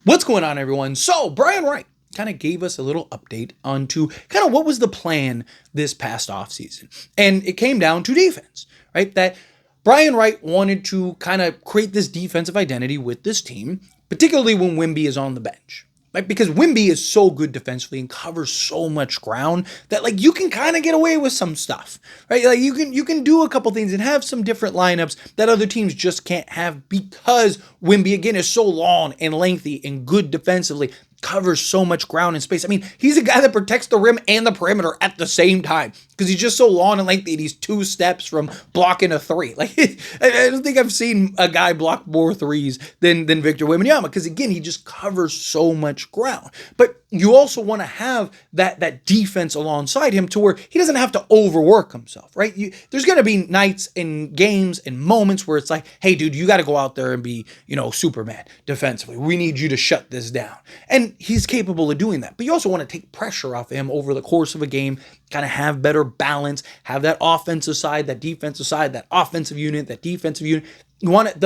What's going on, everyone? So, Brian Wright kind of gave us a little update onto kind of what was the plan this past offseason. And it came down to defense, right? That Brian Wright wanted to kind of create this defensive identity with this team, particularly when Wemby is on the bench. Right? Because Wemby is so good defensively and covers so much ground that like you can kind of get away with some stuff, right? Like you can do a couple things and have some different lineups that other teams just can't have because Wemby again is so long and lengthy and good defensively, covers so much ground and space. I mean, he's a guy that protects the rim and the perimeter at the same time because he's just so long and lengthy and he's 2 steps from blocking a three. Like, I don't think I've seen a guy block more threes than Victor Wembanyama because, again, he just covers so much ground. But you also want to have that defense alongside him to where he doesn't have to overwork himself, right? There's going to be nights and games and moments where it's like, hey, dude, you got to go out there and be, Superman defensively. We need you to shut this down. And he's capable of doing that. But you also want to take pressure off him over the course of a game, kind of have better balance, have that offensive side, that defensive side, that offensive unit, that defensive unit. You want it,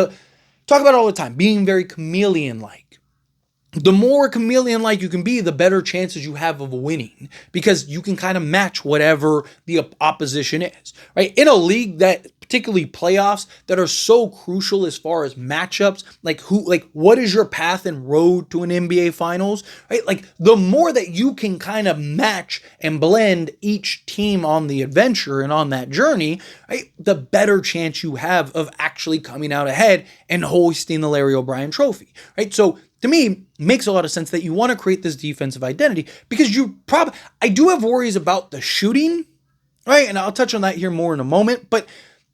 talk about it all the time, being very chameleon-like. The more chameleon-like you can be, the better chances you have of winning because you can kind of match whatever the opposition is, right? In a league that, particularly playoffs, that are so crucial as far as matchups, like what is your path and road to an NBA Finals, right? Like the more that you can kind of match and blend each team on the adventure and on that journey, right? The better chance you have of actually coming out ahead and hoisting the Larry O'Brien trophy, right? So to me, it makes a lot of sense that you want to create this defensive identity because I do have worries about the shooting, right? And I'll touch on that here more in a moment, but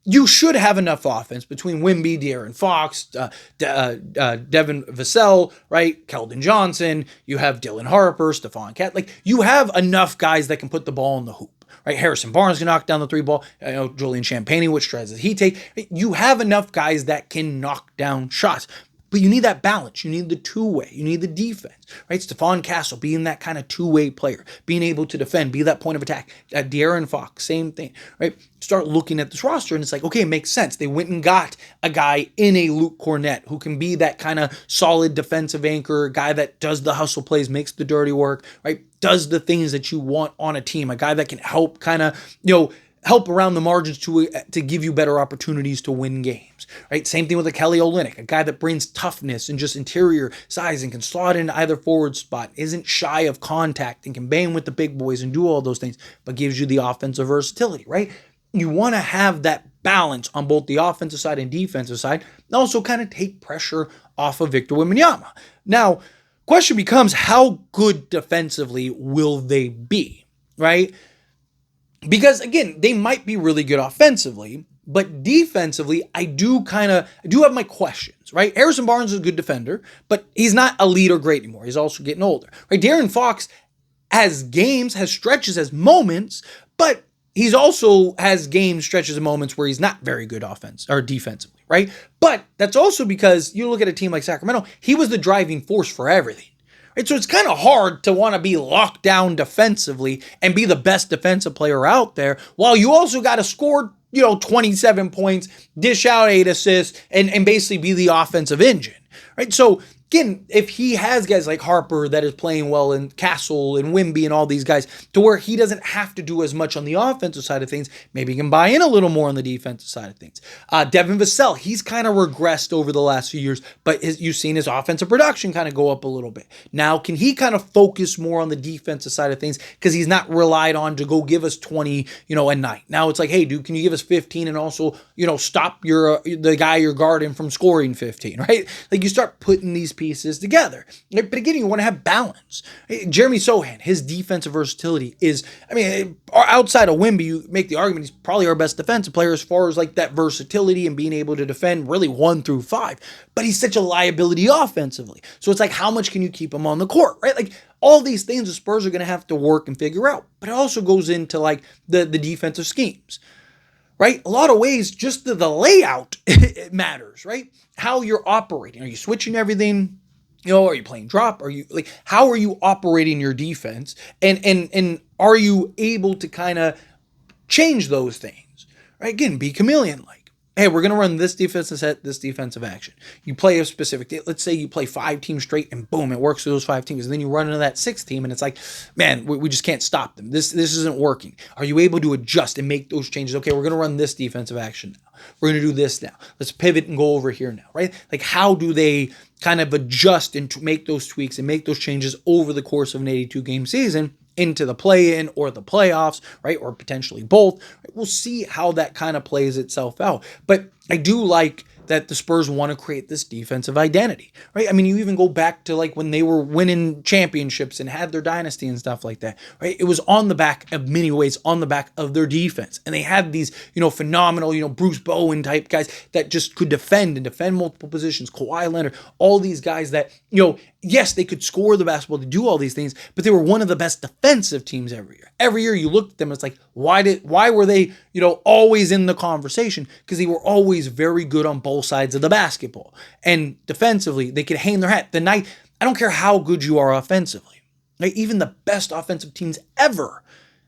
you should have enough offense between Wemby, De'Aaron Fox, Devin Vassell, right? Keldon Johnson. You have Dylan Harper, Stephon Cat. Like you have enough guys that can put the ball in the hoop, right? Harrison Barnes can knock down the 3 ball. Julian Champagnie, which strides does he take? You have enough guys that can knock down shots. But you need that balance. You need the two-way. You need the defense, right? Stephon Castle being that kind of two-way player, being able to defend, be that point of attack. De'Aaron Fox, same thing, right? Start looking at this roster and it's like, okay, it makes sense. They went and got a guy in a Luke Cornett who can be that kind of solid defensive anchor, guy that does the hustle plays, makes the dirty work, right? Does the things that you want on a team, a guy that can help kind of, help around the margins to give you better opportunities to win games, right? Same thing with a Kelly Olynyk, a guy that brings toughness and just interior size and can slot into either forward spot, isn't shy of contact and can bang with the big boys and do all those things, but gives you the offensive versatility, right? You want to have that balance on both the offensive side and defensive side, and also kind of take pressure off of Victor Wembanyama. Now, question becomes, how good defensively will they be, right? Because again, they might be really good offensively, but defensively, I do have my questions, right? Harrison Barnes is a good defender, but he's not elite or great anymore. He's also getting older, right? De'Aaron Fox has games, has stretches, has moments, but he's also has games, stretches, and moments where he's not very good offense or defensively, right? But that's also because you look at a team like Sacramento, he was the driving force for everything. Right, so it's kind of hard to want to be locked down defensively and be the best defensive player out there while you also got to score, 27 points, dish out 8 assists, and basically be the offensive engine. Right. So again, if he has guys like Harper that is playing well and Castle and Wemby and all these guys to where he doesn't have to do as much on the offensive side of things, maybe he can buy in a little more on the defensive side of things. Devin Vassell, he's kind of regressed over the last few years, but you've seen his offensive production kind of go up a little bit. Now, can he kind of focus more on the defensive side of things because he's not relied on to go give us 20, a night. Now it's like, hey, dude, can you give us 15 and also, stop the guy you're guarding from scoring 15, right? Like you start putting these pieces together. But again, you want to have balance. Jeremy Sohan, his defensive versatility is, outside of Wemby, you make the argument he's probably our best defensive player as far as like that versatility and being able to defend really 1 through 5. But he's such a liability offensively. So it's like, how much can you keep him on the court, right? Like all these things the Spurs are going to have to work and figure out. But it also goes into like the defensive schemes. Right? A lot of ways, just the layout it matters, right? How you're operating. Are you switching everything? Are you playing drop? Are you like, how are you operating your defense? And are you able to kind of change those things? Right? Again, be chameleon-like. hey, we're going to run this defensive set, this defensive action. You play a specific, let's say you play 5 teams straight and boom, it works for those 5 teams. And then you run into that 6th team and it's like, man, we just can't stop them. This isn't working. Are you able to adjust and make those changes? Okay, we're going to run this defensive action now. We're going to do this now. Let's pivot and go over here now, right? Like, how do they kind of adjust and to make those tweaks and make those changes over the course of an 82-game season into the play-in or the playoffs, right? Or potentially both. We'll see how that kind of plays itself out. But I do like that the Spurs want to create this defensive identity, right? I mean, you even go back to like when they were winning championships and had their dynasty and stuff like that, right? It was on the back of many ways, on the back of their defense. And they had these, phenomenal, Bruce Bowen type guys that just could defend and defend multiple positions, Kawhi Leonard, all these guys that, yes, they could score the basketball to do all these things, but they were one of the best defensive teams every year. Every year you looked at them, it's like, why were they, always in the conversation? Because they were always very good on both sides of the basketball. And defensively, they could hang their hat. I don't care how good you are offensively. Like, even the best offensive teams ever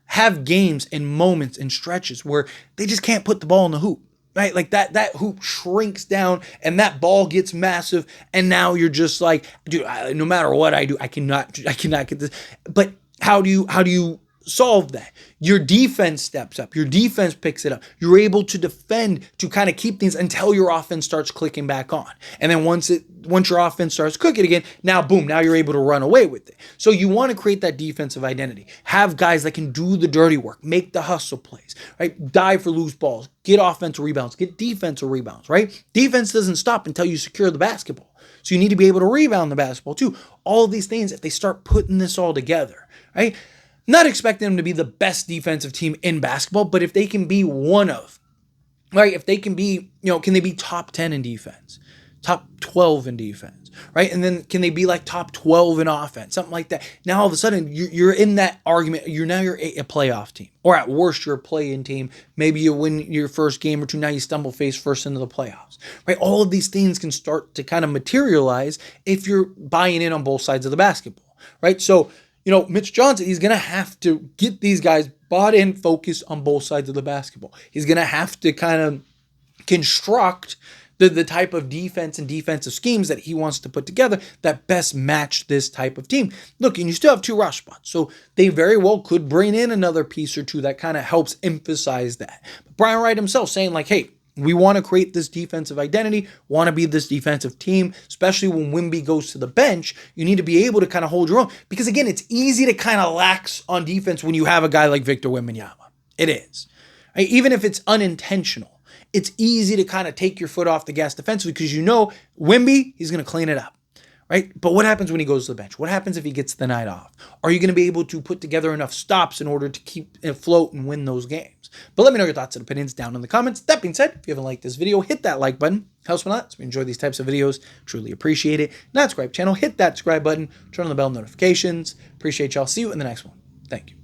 have games and moments and stretches where they just can't put the ball in the hoop. Right? Like that hoop shrinks down and that ball gets massive. And now you're just like, dude, no matter what I do, I cannot get this. But how do you solve that? Your defense steps up. Your defense picks it up. You're able to defend to kind of keep things until your offense starts clicking back on. And then once your offense starts clicking again, now boom, now you're able to run away with it. So you want to create that defensive identity. Have guys that can do the dirty work, make the hustle plays, right? Dive for loose balls, get offensive rebounds, get defensive rebounds, right? Defense doesn't stop until you secure the basketball. So you need to be able to rebound the basketball too. All of these things, if they start putting this all together, right? Not expecting them to be the best defensive team in basketball, but if they can be one of, right? If they can be, can they be top 10 in defense, top 12 in defense, right? And then can they be like top 12 in offense, something like that? Now all of a sudden you're in that argument. You're a playoff team, or at worst you're a play-in team. Maybe you win your first game or two. Now you stumble face first into the playoffs, right? All of these things can start to kind of materialize if you're buying in on both sides of the basketball, right? So, Mitch Johnson, he's going to have to get these guys bought in, focused on both sides of the basketball. He's going to have to kind of construct the type of defense and defensive schemes that he wants to put together that best match this type of team. Look, and you still have 2 rush spots, so they very well could bring in another piece or two that kind of helps emphasize that. But Brian Wright himself saying like, hey, we want to create this defensive identity, want to be this defensive team, especially when Wemby goes to the bench. You need to be able to kind of hold your own. Because again, it's easy to kind of lax on defense when you have a guy like Victor Wembanyama. It is. Right? Even if it's unintentional, it's easy to kind of take your foot off the gas defensively because Wemby, he's going to clean it up. Right? But what happens when he goes to the bench? What happens if he gets the night off? Are you going to be able to put together enough stops in order to keep afloat and win those games? But let me know your thoughts and opinions down in the comments. That being said, if you haven't liked this video, hit that like button. Helps me a lot. So we enjoy these types of videos. Truly appreciate it. Not subscribe channel, hit that subscribe button. Turn on the bell notifications. Appreciate y'all. See you in the next one. Thank you.